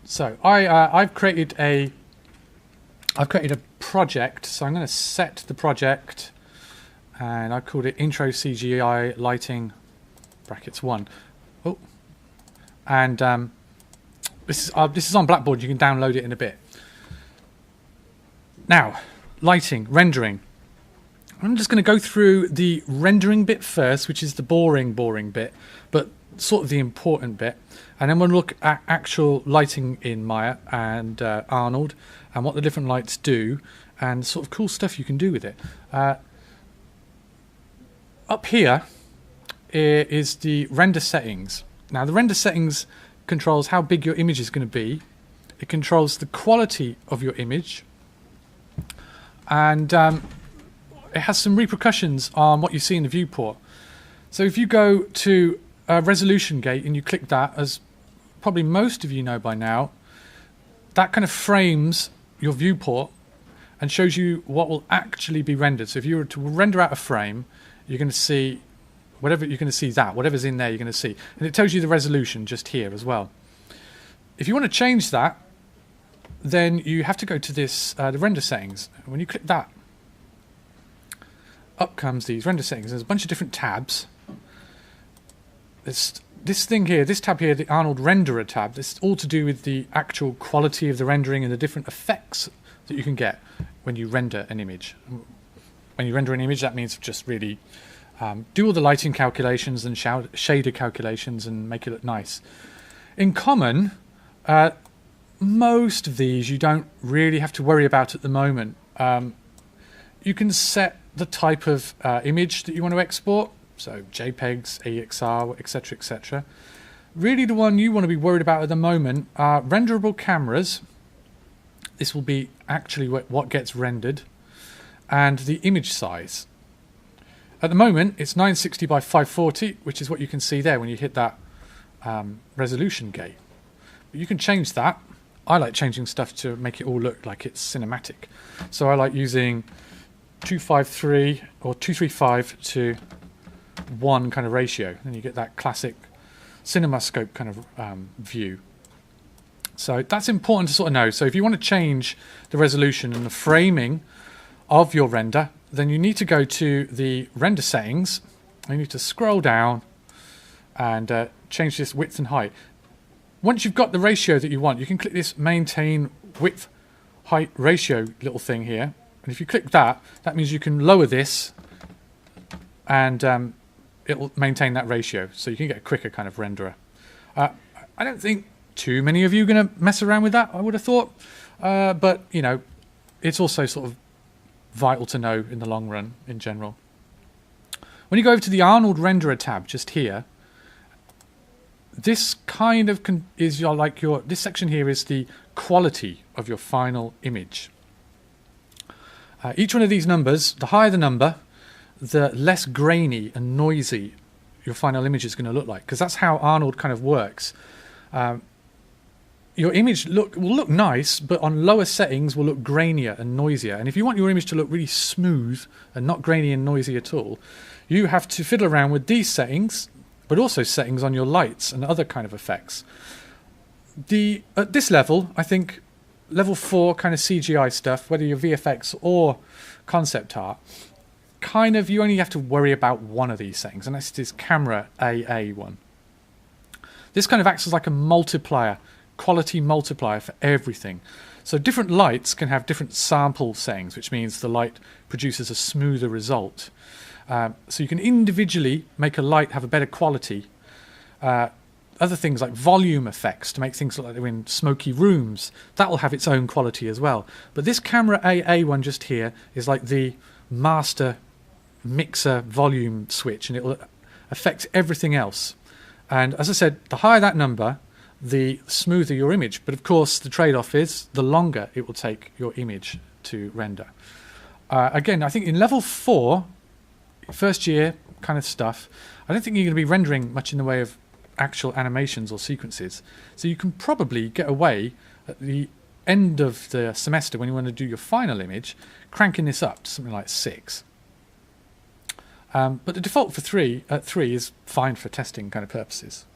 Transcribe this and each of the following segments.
So I've created a project. So I'm going to set the project, and I called it Intro CGI Lighting brackets 1. Oh, and this is on Blackboard. You can download it in a bit. Now, lighting, rendering. I'm just going to go through the rendering bit first, which is the boring bit, but sort of the important bit. And then we'll look at actual lighting in Maya and Arnold and what the different lights do and sort of cool stuff you can do with it. Up here is the render settings. Now, the render settings controls how big your image is going to be. It controls the quality of your image. And it has some repercussions on what you see in the viewport. So if you go to a resolution gate and you click that, as probably most of you know by now, that kind of frames your viewport and shows you what will actually be rendered. So if you were to render out a frame, you're going to see whatever's in there you're going to see. And it tells you the resolution just here as well. If you want to change that, then you have to go to this, the render settings. When you click that, up comes these render settings. There's a bunch of different tabs. There's this thing here, this tab here, the Arnold Renderer tab. This is all to do with the actual quality of the rendering and the different effects that you can get when you render an image. When you render an image, that means just really do all the lighting calculations and shader calculations and make it look nice. In common, most of these you don't really have to worry about at the moment. You can set the type of image that you want to export, so JPEGs, AXR, etc., etc. Really the one you want to be worried about at the moment are renderable cameras. This will be actually what gets rendered, and the image size. At the moment it's 960 by 540, which is what you can see there when you hit that resolution gate. But you can change that. I like changing stuff to make it all look like it's cinematic. So I like using 253 or 235 to 1 kind of ratio, and you get that classic CinemaScope kind of view. So that's important to sort of know. So if you want to change the resolution and the framing of your render, then you need to go to the render settings. You need to scroll down and change this width and height. Once you've got the ratio that you want, you can click this maintain width height ratio little thing here. And if you click that, that means you can lower this and it will maintain that ratio. So you can get a quicker kind of renderer. I don't think too many of you are going to mess around with that, I would have thought. But, you know, it's also sort of vital to know in the long run in general. When you go over to the Arnold Renderer tab just here, this kind of is this section here is the quality of your final image. Each one of these numbers, the higher the number, the less grainy and noisy your final image is going to look like, because that's how Arnold kind of works. Your image will look nice, but on lower settings will look grainier and noisier. And if you want your image to look really smooth and not grainy and noisy at all, you have to fiddle around with these settings, but also settings on your lights and other kind of effects. At this level, I think level 4 kind of CGI stuff, whether you're VFX or concept art, kind of you only have to worry about one of these settings, and that's this camera AA one. This kind of acts as like a multiplier, quality multiplier for everything. So different lights can have different sample settings, which means the light produces a smoother result. So you can individually make a light have a better quality. Other things like volume effects to make things look like they're in smoky rooms, that will have its own quality as well. But this camera AA one just here is like the master mixer volume switch, and it will affect everything else. And as I said, the higher that number, the smoother your image. But of course the trade-off is the longer it will take your image to render. Again, I think in level 4, first year kind of stuff, I don't think you're going to be rendering much in the way of actual animations or sequences. So you can probably get away at the end of the semester when you want to do your final image, cranking this up to something like 6. But the default for 3 is fine for testing kind of purposes.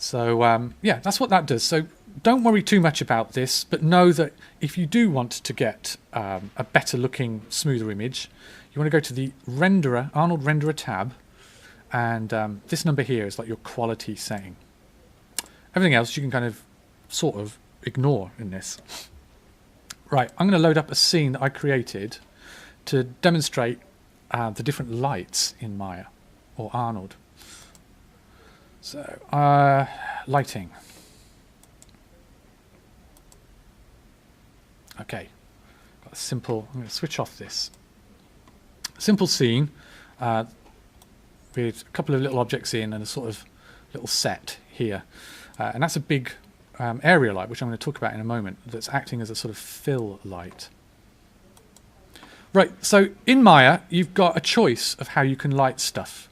So yeah, that's what that does. So don't worry too much about this, but know that if you do want to get a better looking, smoother image, you want to go to the renderer, Arnold renderer tab, and this number here is like your quality setting. Everything else you can kind of sort of ignore in this. Right, I'm going to load up a scene that I created to demonstrate the different lights in Maya or Arnold. So, lighting. Okay, got a simple, I'm going to switch off this. Simple scene with a couple of little objects in and a sort of little set here. And that's a big area light, which I'm going to talk about in a moment, that's acting as a sort of fill light. Right, so in Maya, you've got a choice of how you can light stuff.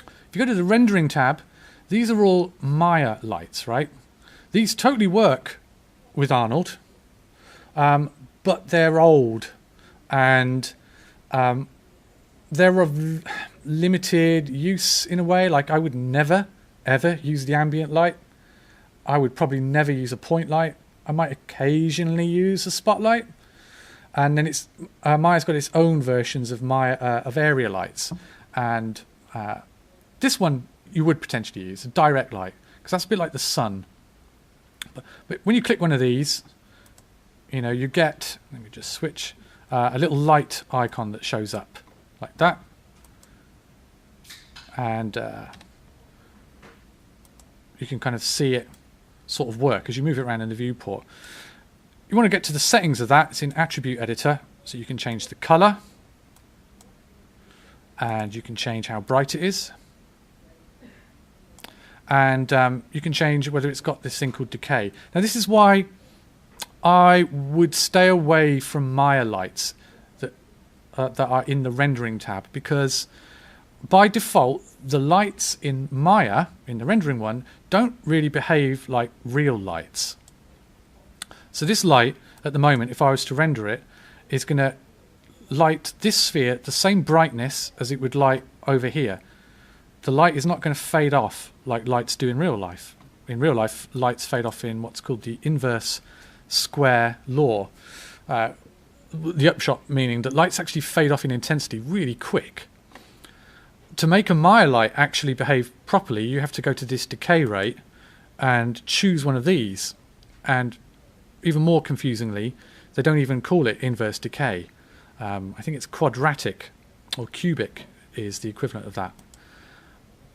If you go to the rendering tab, these are all Maya lights, right? These totally work with Arnold, but they're old and they're of limited use in a way. Like I would never, ever use the ambient light. I would probably never use a point light. I might occasionally use a spotlight. And then Maya's got its own versions of area lights. And this one you would potentially use, a direct light, because that's a bit like the sun. But when you click one of these, you know, you get, let me just switch, a little light icon that shows up like that. And you can kind of see it sort of work as you move it around in the viewport. You want to get to the settings of that. It's in Attribute Editor, so you can change the color and you can change how bright it is, and you can change whether it's got this thing called decay. Now this is why I would stay away from Maya lights that are in the rendering tab, because by default the lights in Maya, in the rendering one, don't really behave like real lights. So this light at the moment, if I was to render it, is going to light this sphere the same brightness as it would light over here. The light is not going to fade off like lights do in real life. In real life, lights fade off in what's called the inverse square law. The upshot meaning that lights actually fade off in intensity really quick. To make a Maya light actually behave properly, you have to go to this decay rate and choose one of these. And even more confusingly, they don't even call it inverse decay. I think it's quadratic or cubic is the equivalent of that.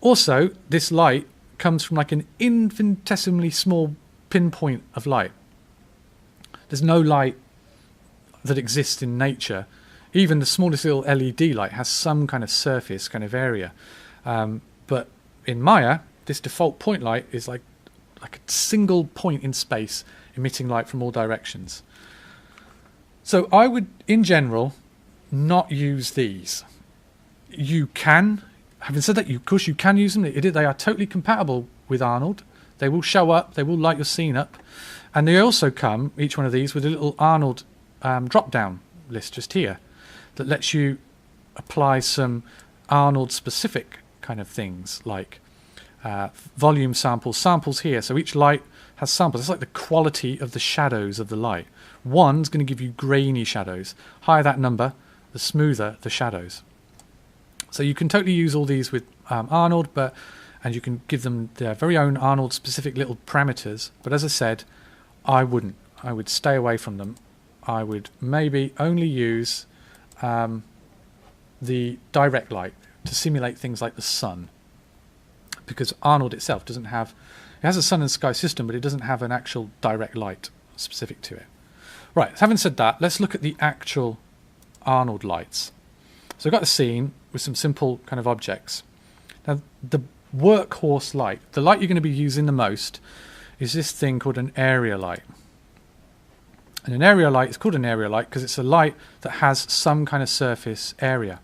Also, this light comes from like an infinitesimally small pinpoint of light. There's no light that exists in nature. Even the smallest little LED light has some kind of surface kind of area. But in Maya, this default point light is like a single point in space emitting light from all directions. So I would, in general, not use these. You can, having said that, of course you can use them. They are totally compatible with Arnold. They will show up, they will light your scene up. And they also come, each one of these, with a little Arnold drop-down list just here that lets you apply some Arnold-specific kind of things, like volume samples here. So each light has samples. It's like the quality of the shadows of the light. One's going to give you grainy shadows. Higher that number, the smoother the shadows. So you can totally use all these with Arnold, and you can give them their very own Arnold-specific little parameters. But as I said, I wouldn't. I would stay away from them. I would maybe only use the direct light to simulate things like the sun, because Arnold itself doesn't have, it has a sun and sky system, but it doesn't have an actual direct light specific to it. Right, having said that, let's look at the actual Arnold lights. So I've got a scene with some simple kind of objects. Now the workhorse light, the light you're going to be using the most, is this thing called an area light. And an area light is called an area light because it's a light that has some kind of surface area.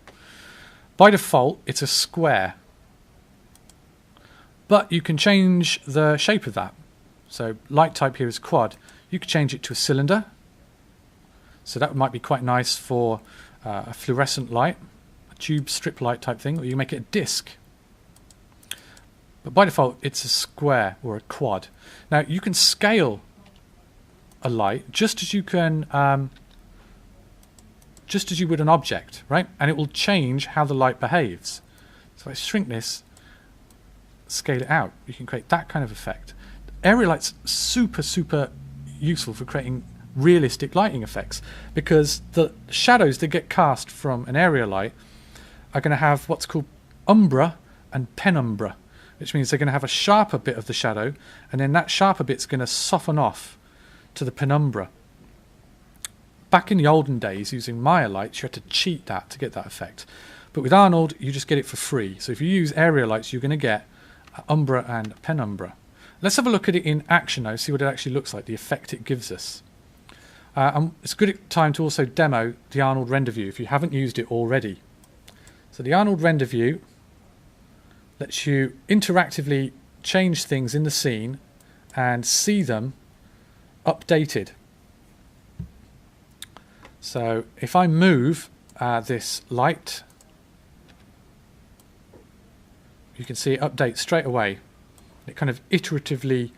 By default, it's a square. But you can change the shape of that. So light type here is quad. You could change it to a cylinder. So that might be quite nice for a fluorescent light, a tube strip light type thing, or you make it a disc. But by default, it's a square or a quad. Now, you can scale a light just as you can, just as you would an object, right? And it will change how the light behaves. So if I shrink this, scale it out, you can create that kind of effect. Area light's super, super useful for creating realistic lighting effects, because the shadows that get cast from an area light are going to have what's called umbra and penumbra, which means they're going to have a sharper bit of the shadow, and then that sharper bit's going to soften off to the penumbra. Back in the olden days, using Maya lights, you had to cheat that to get that effect. But with Arnold, you just get it for free. So if you use area lights, you're going to get umbra and penumbra. Let's have a look at it in action now, see what it actually looks like, the effect it gives us. And it's a good time to also demo the Arnold render view if you haven't used it already. So the Arnold render view lets you interactively change things in the scene and see them updated. So if I move this light, you can see it updates straight away. It kind of iteratively,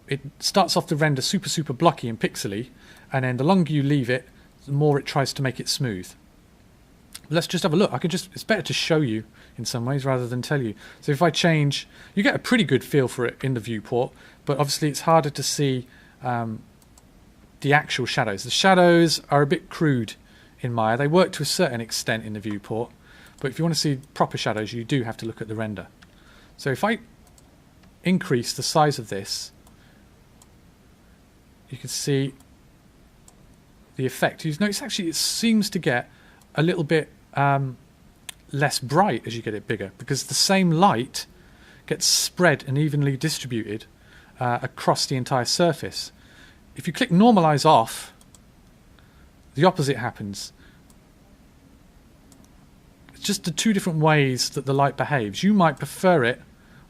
it starts off the render super, super blocky and pixely, and then the longer you leave it, the more it tries to make it smooth. Let's just have a look. It's better to show you in some ways rather than tell you. So if I change, you get a pretty good feel for it in the viewport, but obviously it's harder to see the actual shadows. The shadows are a bit crude in Maya. They work to a certain extent in the viewport, but if you want to see proper shadows, you do have to look at the render. So if I increase the size of this, you can see the effect. You notice actually it seems to get a little bit less bright as you get it bigger, because the same light gets spread and evenly distributed across the entire surface. If you click normalize off, the opposite happens. It's just the two different ways that the light behaves. You might prefer it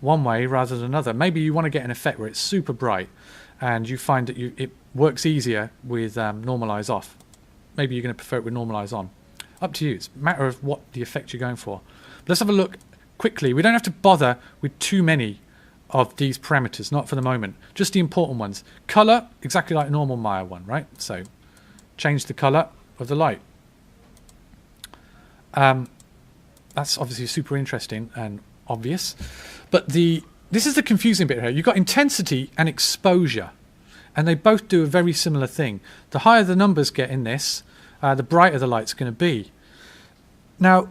one way rather than another. Maybe you want to get an effect where it's super bright and you find that it works easier with normalize off. Maybe you're going to prefer it with normalize on. Up to you. It's a matter of what the effect you're going for. But let's have a look quickly. We don't have to bother with too many of these parameters, not for the moment. Just the important ones. Color, exactly like a normal Maya one, right? So change the color of the light. That's obviously super interesting and obvious. But this is the confusing bit here. You've got intensity and exposure, and they both do a very similar thing. The higher the numbers get in this, the brighter the light's going to be. Now,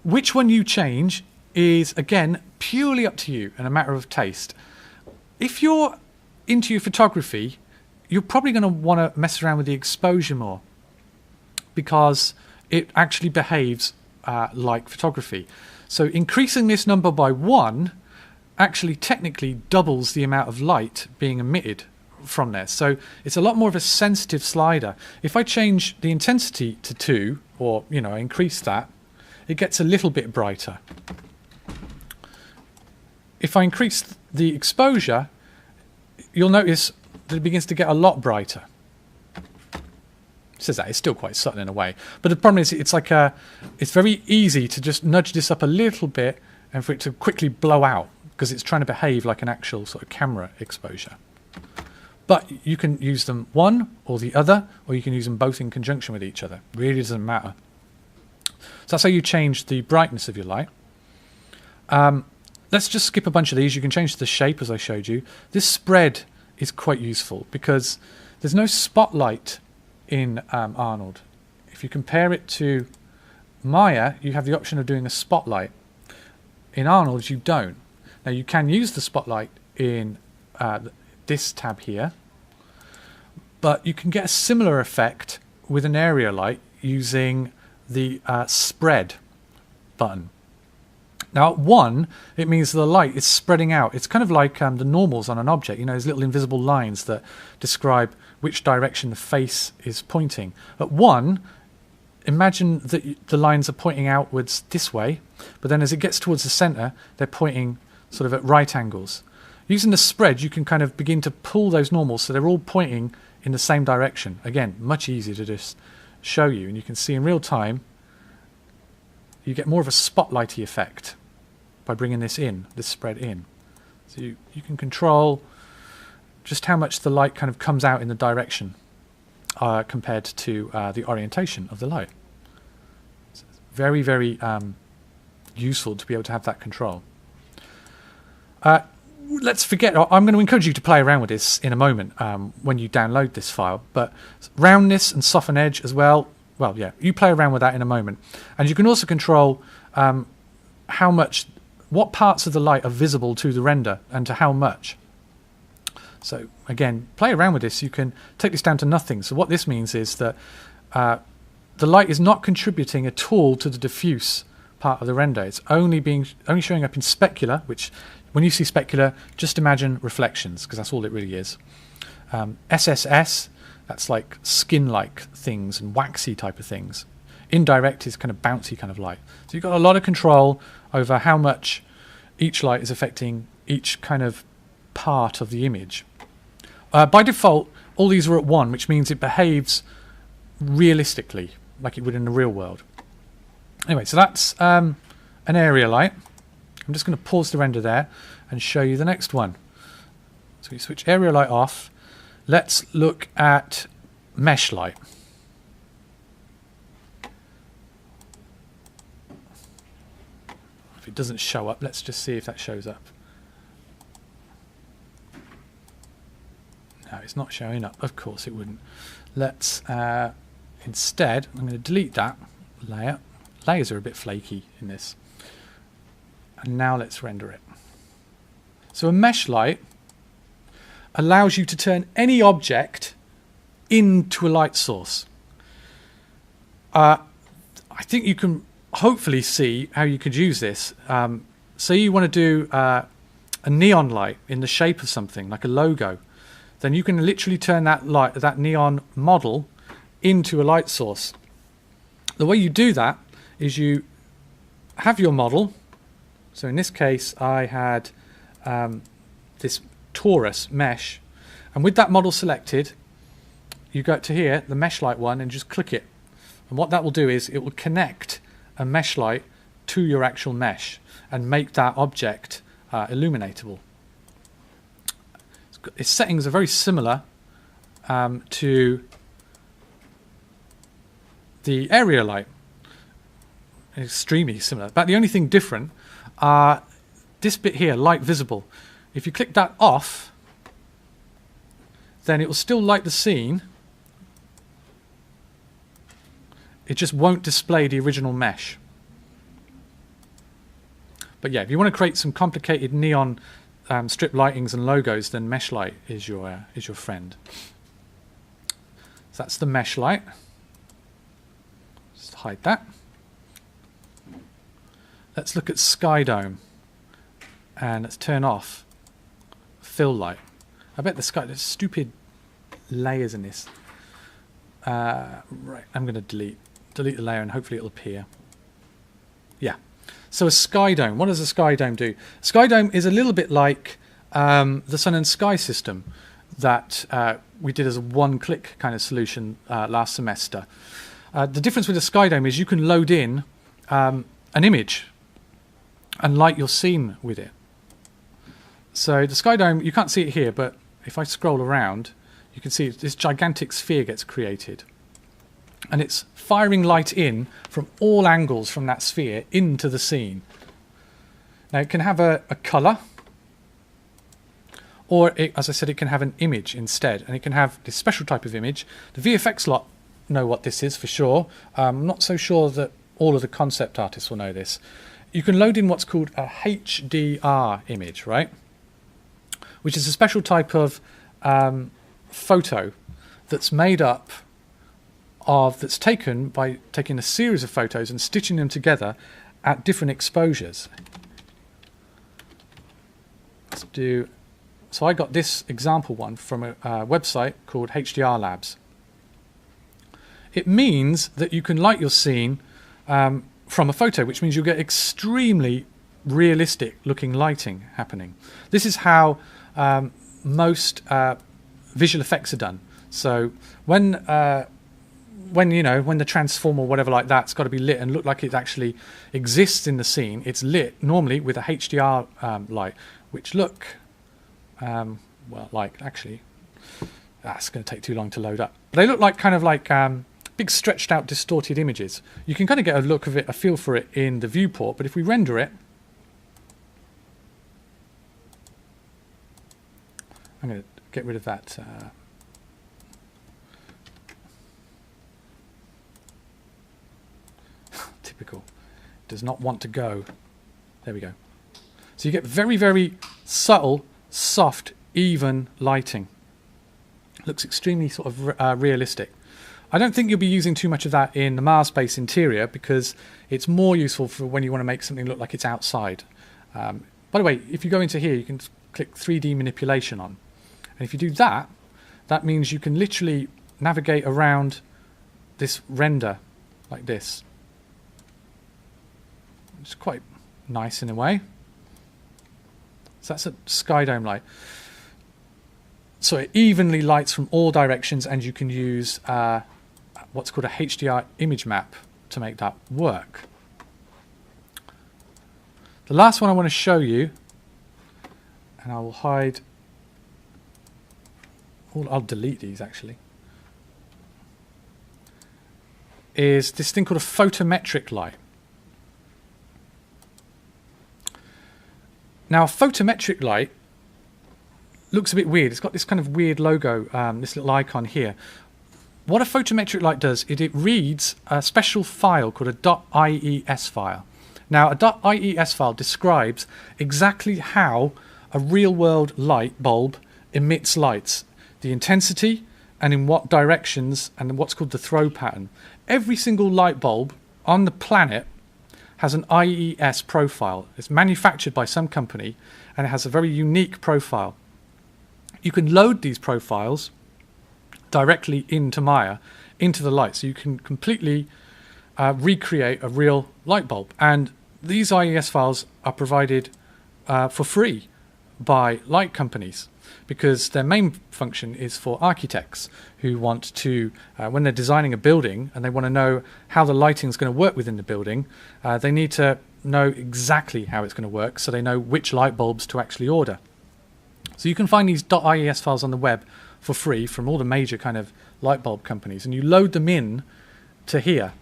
which one you change is, again, purely up to you and a matter of taste. If you're into your photography, you're probably going to want to mess around with the exposure more, because it actually behaves like photography. So increasing this number by 1 actually technically doubles the amount of light being emitted from there. So it's a lot more of a sensitive slider. If I change the intensity to 2, or increase that, it gets a little bit brighter. If I increase the exposure, you'll notice that it begins to get a lot brighter. It says that it's still quite subtle in a way, but the problem is it's very easy to just nudge this up a little bit and for it to quickly blow out, because it's trying to behave like an actual sort of camera exposure. But you can use them one or the other, or you can use them both in conjunction with each other. Really doesn't matter. So that's how you change the brightness of your light. Let's just skip a bunch of these. You can change the shape as I showed you. This spread is quite useful because there's no spotlight in Arnold. If you compare it to Maya, you have the option of doing a spotlight. In Arnold, you don't. Now, you can use the spotlight in this tab here, but you can get a similar effect with an area light using the spread button. Now at 1, it means the light is spreading out. It's kind of like the normals on an object, those little invisible lines that describe which direction the face is pointing. At 1, imagine that the lines are pointing outwards this way, but then as it gets towards the center, they're pointing sort of at right angles. Using the spread, you can kind of begin to pull those normals so they're all pointing in the same direction. Again, much easier to just show you, and you can see in real time you get more of a spotlighty effect by bringing this spread in. So you can control just how much the light kind of comes out in the direction compared to the orientation of the light. So it's very, very useful to be able to have that control. Let's forget, I'm going to encourage you to play around with this in a moment when you download this file, but roundness and soften edge as well, yeah, you play around with that in a moment. And you can also control what parts of the light are visible to the render and to how much. So again, play around with this. You can take this down to nothing. So what this means is that the light is not contributing at all to the diffuse part of the render. It's only showing up in specular, which when you see specular, just imagine reflections, because that's all it really is. SSS, that's like skin-like things and waxy type of things. Indirect is kind of bouncy kind of light. So you've got a lot of control over how much each light is affecting each kind of part of the image. By default, all these are at 1, which means it behaves realistically, like it would in the real world. Anyway, so that's an area light. I'm just going to pause the render there and show you the next one. So we switch area light off. Let's look at mesh light. If it doesn't show up, let's just see if that shows up. No, it's not showing up. Of course it wouldn't. Let's instead, I'm going to delete that layer. Layers are a bit flaky in this. And now let's render it. So a mesh light allows you to turn any object into a light source. I think you can hopefully see how you could use this. Say you want to do a neon light in the shape of something, like a logo. Then you can literally turn that neon model into a light source. The way you do that is you have your model. So in this case, I had this torus mesh, and with that model selected, you go to here, the mesh light one, and just click it. And what that will do is it will connect a mesh light to your actual mesh and make that object illuminatable. Its settings are very similar to the area light. Extremely similar. But the only thing different this bit here, light visible. If you click that off, then it will still light the scene. It just won't display the original mesh. But yeah, if you want to create some complicated neon strip lightings and logos, then mesh light is your friend. So that's the mesh light. Just hide that. Let's look at Sky Dome, and let's turn off fill light. I bet there's stupid layers in this. Right, I'm going to delete the layer, and hopefully it'll appear. Yeah. So a Sky Dome. What does a Sky Dome do? Sky Dome is a little bit like the Sun and Sky system that we did as a one-click kind of solution last semester. The difference with a Sky Dome is you can load in an image and light your scene with it. So the Sky Dome, you can't see it here, but if I scroll around, you can see this gigantic sphere gets created. And it's firing light in from all angles from that sphere into the scene. Now it can have a colour, or as I said, it can have an image instead, and it can have this special type of image. The VFX lot know what this is for sure. I'm not so sure that all of the concept artists will know this. You can load in what's called a HDR image, right? Which is a special type of photo that's made up of, that's taken by taking a series of photos and stitching them together at different exposures. Let's do, so I got this example one from a website called HDR Labs. It means that you can light your scene from a photo, which means you'll get extremely realistic looking lighting happening. This is how most visual effects are done. So when the transform or whatever like that's got to be lit and look like it actually exists in the scene, it's lit normally with a HDR light, which look, well, like, actually, that's going to take too long to load up. But they look like kind of like big stretched out distorted images. You can kind of get a look of it, a feel for it in the viewport, but if we render it, I'm going to get rid of that. Typical. Does not want to go. There we go. So you get very, very subtle, soft, even lighting. Looks extremely sort of realistic. I don't think you'll be using too much of that in the Mars base interior because it's more useful for when you want to make something look like it's outside. By the way, if you go into here, you can click 3D manipulation on. And if you do that, that means you can literally navigate around this render like this. It's quite nice in a way. So that's a sky dome light. So it evenly lights from all directions, and you can use what's called a HDR image map to make that work. The last one I want to show you, and I will hide, I'll delete these actually, is this thing called a photometric light. Now, a photometric light looks a bit weird. It's got this kind of weird logo, this little icon here. What a photometric light does is it reads a special file called a .ies file. Now, a .ies file describes exactly how a real-world light bulb emits lights, the intensity, and in what directions, and what's called the throw pattern. Every single light bulb on the planet has an IES profile. It's manufactured by some company, and it has a very unique profile. You can load these profiles directly into Maya, into the light, so you can completely recreate a real light bulb. And these IES files are provided for free by light companies, because their main function is for architects who want to, when they're designing a building and they want to know how the lighting is going to work within the building, they need to know exactly how it's going to work so they know which light bulbs to actually order. So you can find these .ies files on the web for free from all the major kind of light bulb companies, and you load them in to here.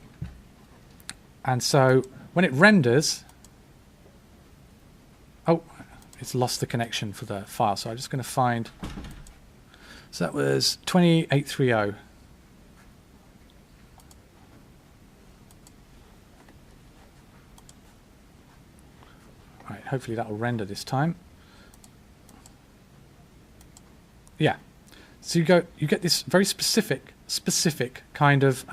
And so when it renders, oh, it's lost the connection for the file, so I'm just going to find, so that was 2830. Right, hopefully that will render this time. Yeah, so you get this very specific kind of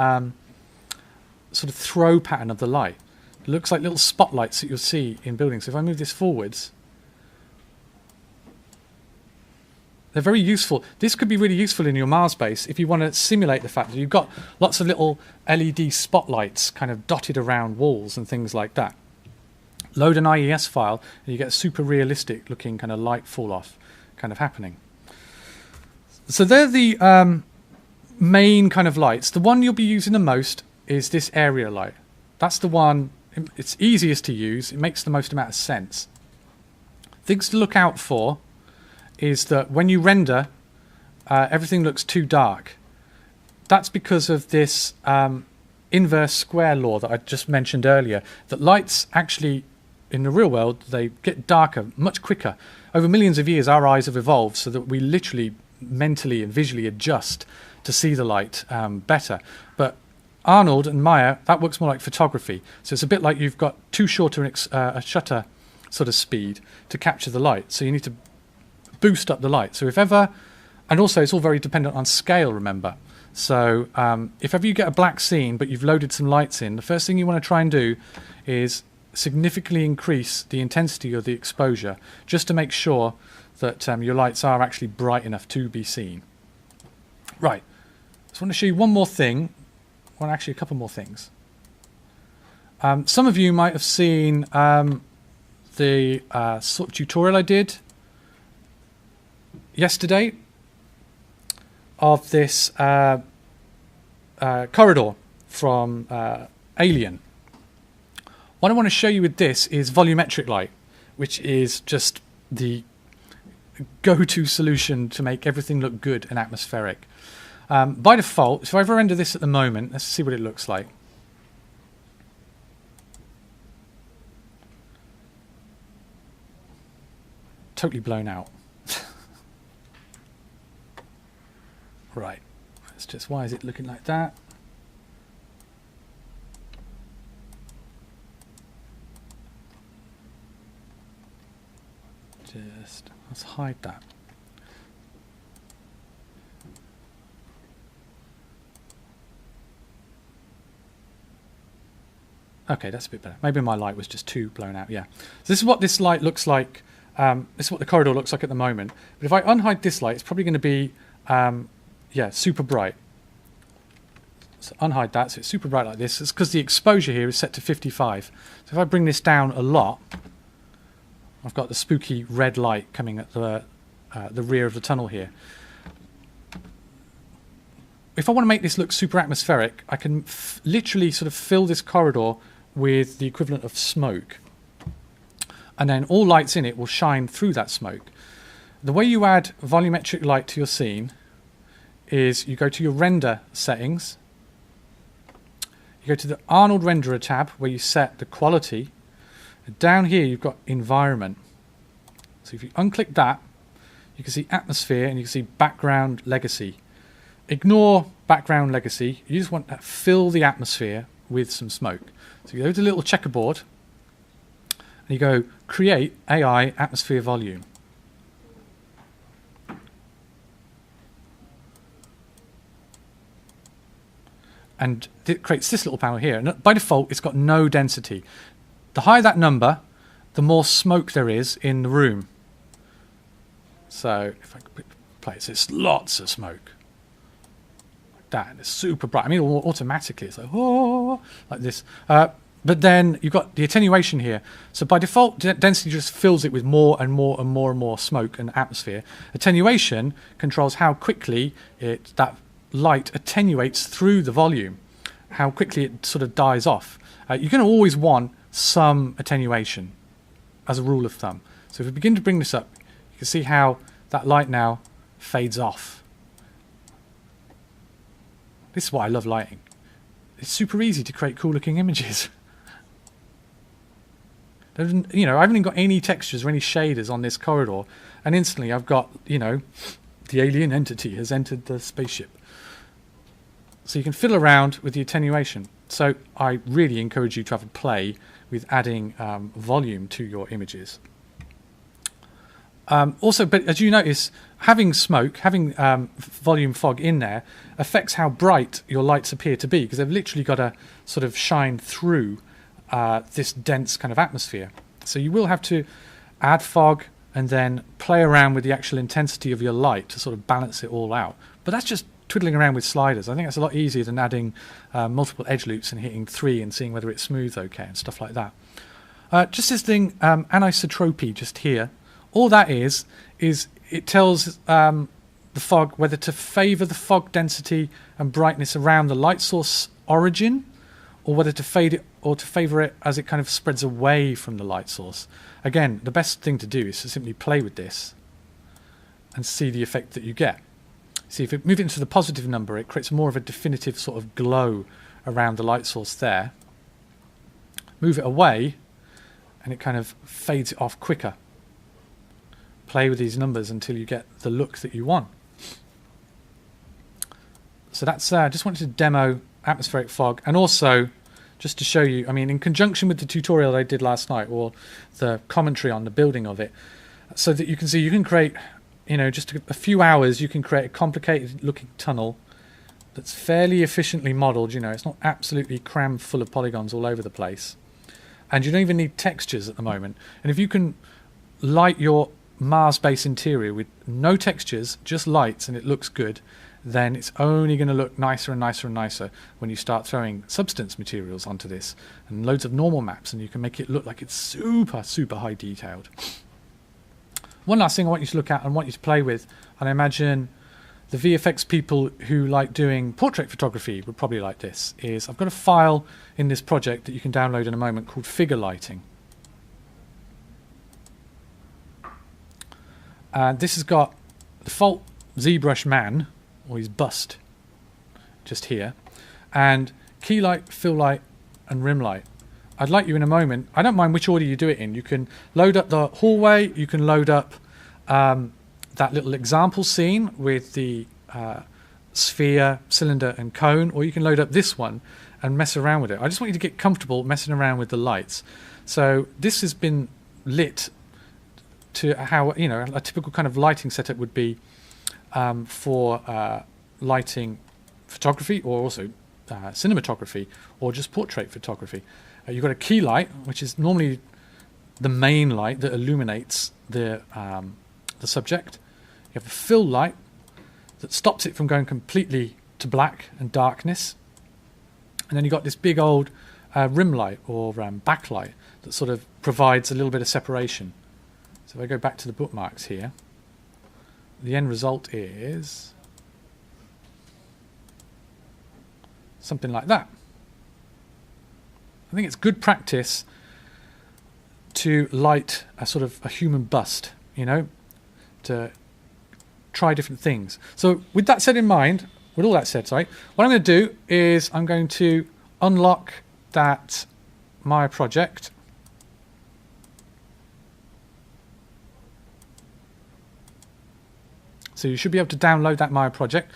sort of throw pattern of the light. It looks like little spotlights that you'll see in buildings. So if I move this forwards, they're very useful. This could be really useful in your Mars base if you want to simulate the fact that you've got lots of little LED spotlights kind of dotted around walls and things like that. Load an IES file and you get a super realistic looking kind of light fall off kind of happening. So they're the main kind of lights. The one you'll be using the most is this area light. That's the one, it's easiest to use, it makes the most amount of sense. Things to look out for is that when you render, everything looks too dark. That's because of this inverse square law that I just mentioned earlier, that lights actually, in the real world, they get darker much quicker. Over millions of years, our eyes have evolved so that we literally mentally and visually adjust to see the light better. But Arnold and Maya, that works more like photography. So it's a bit like you've got too short a shutter sort of speed to capture the light. So you need to boost up the light. So if ever, and also it's all very dependent on scale, remember. So if ever you get a black scene but you've loaded some lights in, the first thing you want to try and do is significantly increase the intensity of the exposure just to make sure that your lights are actually bright enough to be seen. Right, just want to show you one more thing, well actually a couple more things. Some of you might have seen the sort of tutorial I did yesterday of this corridor from Alien. What I want to show you with this is volumetric light, which is just the go-to solution to make everything look good and atmospheric. By default, if I render this at the moment, let's see what it looks like. Totally blown out. Right. Let's just, why is it looking like that? Just, let's hide that. Okay, that's a bit better. Maybe my light was just too blown out. Yeah. So this is what this light looks like. This is what the corridor looks like at the moment. But if I unhide this light, it's probably going to be, yeah, super bright. So unhide that, so it's super bright like this. It's because the exposure here is set to 55. So if I bring this down a lot, I've got the spooky red light coming at the rear of the tunnel here. If I want to make this look super atmospheric, I can literally sort of fill this corridor with the equivalent of smoke. And then all lights in it will shine through that smoke. The way you add volumetric light to your scene is you go to your render settings, you go to the Arnold renderer tab where you set the quality. Down here you've got environment. So if you unclick that, you can see atmosphere and you can see background legacy. Ignore background legacy, you just want to fill the atmosphere with some smoke. So you go to the little checkerboard and you go create AI atmosphere volume. And it creates this little panel here. And by default, it's got no density. The higher that number, the more smoke there is in the room. So if I could play it, so it's lots of smoke. Like that, and it's super bright. I mean, automatically, it's like, oh, like this. But then you've got the attenuation here. So by default, density just fills it with more and more and more and more smoke and atmosphere. Attenuation controls how quickly that light attenuates through the volume, how quickly it sort of dies off. You're going to always want some attenuation as a rule of thumb. So if we begin to bring this up, you can see how that light now fades off. This is why I love lighting. It's super easy to create cool looking images. You know, I haven't even got any textures or any shaders on this corridor, and instantly I've got, you know, the alien entity has entered the spaceship. So you can fiddle around with the attenuation. So I really encourage you to have a play with adding volume to your images. Also, but as you notice, having smoke, having volume fog in there affects how bright your lights appear to be, because they've literally got to sort of shine through this dense kind of atmosphere. So you will have to add fog and then play around with the actual intensity of your light to sort of balance it all out. But that's just twiddling around with sliders. I think that's a lot easier than adding multiple edge loops and hitting 3 and seeing whether it's smooth okay and stuff like that. Just this thing, anisotropy, just here. All that is it tells the fog whether to favour the fog density and brightness around the light source origin, or whether to fade it or to favour it as it kind of spreads away from the light source. Again, the best thing to do is to simply play with this and see the effect that you get. See, if you move it into the positive number, it creates more of a definitive sort of glow around the light source there. Move it away and it kind of fades it off quicker. Play with these numbers until you get the look that you want. So that's just wanted to demo atmospheric fog, and also just to show you, I mean, in conjunction with the tutorial I did last night, or the commentary on the building of it, so that you can see you can create, you know, just a few hours you can create a complicated looking tunnel that's fairly efficiently modelled. You know, it's not absolutely crammed full of polygons all over the place, and you don't even need textures at the moment. And if you can light your Mars base interior with no textures, just lights, and it looks good, then it's only going to look nicer and nicer and nicer when you start throwing substance materials onto this and loads of normal maps, and you can make it look like it's super, super high detailed. One last thing I want you to look at and want you to play with, and I imagine the VFX people who like doing portrait photography would probably like this, is I've got a file in this project that you can download in a moment called figure lighting. This has got the default ZBrush man, or his bust, just here, and key light, fill light, and rim light. I'd like you in a moment, I don't mind which order you do it in. You can load up the hallway, you can load up that little example scene with the sphere, cylinder, and cone, or you can load up this one and mess around with it. I just want you to get comfortable messing around with the lights. So this has been lit to how, you know, a typical kind of lighting setup would be for lighting photography, or also cinematography, or just portrait photography. You've got a key light, which is normally the main light that illuminates the subject. You have a fill light that stops it from going completely to black and darkness. And then you've got this big old rim light, or backlight, that sort of provides a little bit of separation. So if I go back to the bookmarks here, the end result is something like that. I think it's good practice to light a sort of a human bust, you know, to try different things. So with that said in mind, with all that said, sorry, what I'm going to do is I'm going to unlock that Maya project. So you should be able to download that Maya project.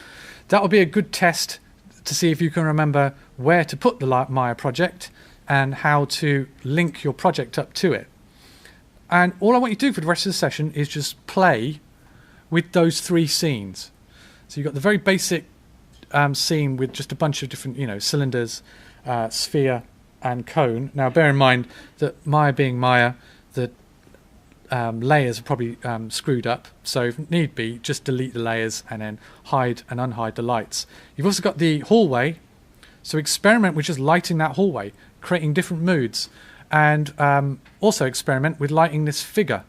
That will be a good test to see if you can remember where to put the Maya project and how to link your project up to it. And all I want you to do for the rest of the session is just play with those three scenes. So you've got the very basic scene with just a bunch of different, you know, cylinders, sphere, and cone. Now, bear in mind that Maya being Maya, the layers are probably screwed up. So if need be, just delete the layers and then hide and unhide the lights. You've also got the hallway. So experiment with just lighting that hallway, creating different moods, and also experiment with lighting this figure.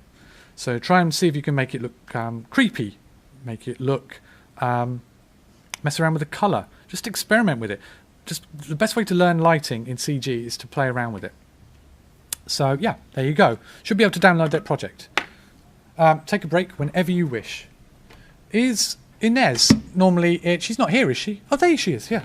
So try and see if you can make it look creepy, make it look, mess around with the colour. Just experiment with it. Just the best way to learn lighting in CG is to play around with it. So yeah, there you go. Should be able to download that project. Take a break whenever you wish. Is Inez normally? She's not here, is she? Oh, there she is. Yeah.